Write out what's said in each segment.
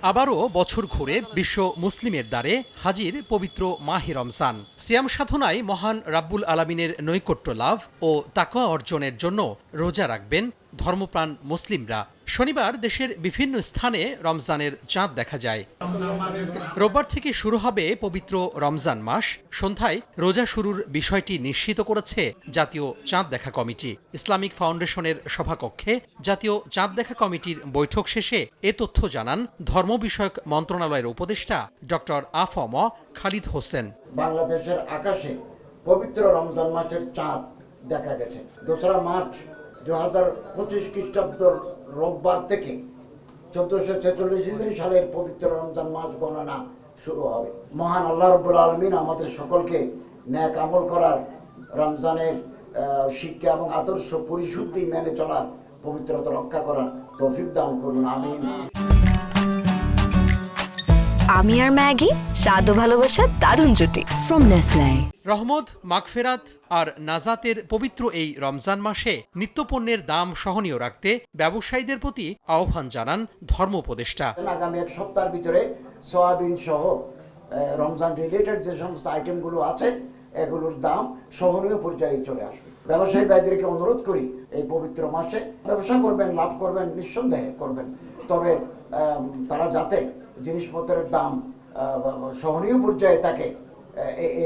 আবারও বছর ঘুরে বিশ্ব মুসলিমের দ্বারে হাজির পবিত্র মাহে রমজান। সিয়াম সাধনায় মহান রাব্বুল আলামিনের নৈকট্য লাভ ও তাকওয়া অর্জনের জন্য রোজা রাখবেন ধর্মপ্রাণ মুসলিমরা। শনিবার দেশের বিভিন্ন স্থানে রমজানের চাঁদ দেখা যায়। রোববার থেকে শুরু হবে পবিত্র রমজান মাস। সন্ধ্যায় রোজা শুরুর বিষয়টি নিশ্চিত করেছে জাতীয় চাঁদ দেখা কমিটি। ইসলামিক ফাউন্ডেশনের সভাকক্ষে জাতীয় চাঁদ দেখা কমিটির বৈঠক শেষে এ তথ্য জানান ধর্ম বিষয়ক মন্ত্রণালয়ের উপদেষ্টা ডক্টর আ.ফ.ম. খালিদ হোসেন। বাংলাদেশের আকাশে পবিত্র রমজান মাসের চাঁদ দেখা গেছে। 2রা মার্চ 2025 খ্রিস্টাব্দ রোববার থেকে 1446 হিজরি সালের পবিত্র রমজান মাস গণনা শুরু হবে। মহান আল্লাহ রাব্বুল আলামিন আমাদের সকলকে নেক আমল করার, রমজানের শিক্ষা এবং আদর্শ পরিশুদ্ধি মেনে চলার, পবিত্রতা রক্ষা করার তৌফিক দান করুন, আমিন। আমি আর ম্যাগি, স্বাদ ও ভালোবাসার দারুণ জুটি ফ্রম নেসলে। রহমত, মাগফেরাত আর নাজাতের পবিত্র এই রমজান মাসে নিত্যপণ্যের দাম সহনীয় রাখতে ব্যবসায়ীদের প্রতি আহ্বান জানান ধর্ম উপদেষ্টা। আগামী এক সপ্তাহের ভিতরে সয়াবিন সহ রমজান রিলেটেড যে সমস্ত আইটেমগুলো আছে এগুলোর দাম সহনীয় পর্যায়ে চলে আসবে। ব্যবসায়ী ভাইদেরকে অনুরোধ করি, এই পবিত্র মাসে ব্যবসা করবেন, লাভ করবেন, নিঃসন্দেহে করবেন, তবে তারা যাতে জিনিসপত্রের দাম সহনীয় পর্যায়ে থাকে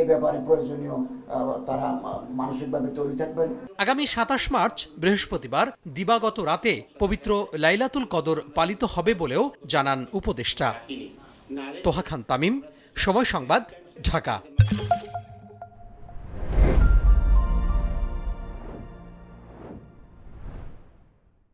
এই ব্যাপারে প্রয়োজনীয় তারা মানসিকভাবে তৈরি থাকবেন। আগামী 27 মার্চ বৃহস্পতিবার দিবাগত রাতে পবিত্র লাইলাতুল কদর পালিত হবে বলেও জানান উপদেষ্টা। তোহা খান তামিম, সময় সংবাদ, ঢাকা।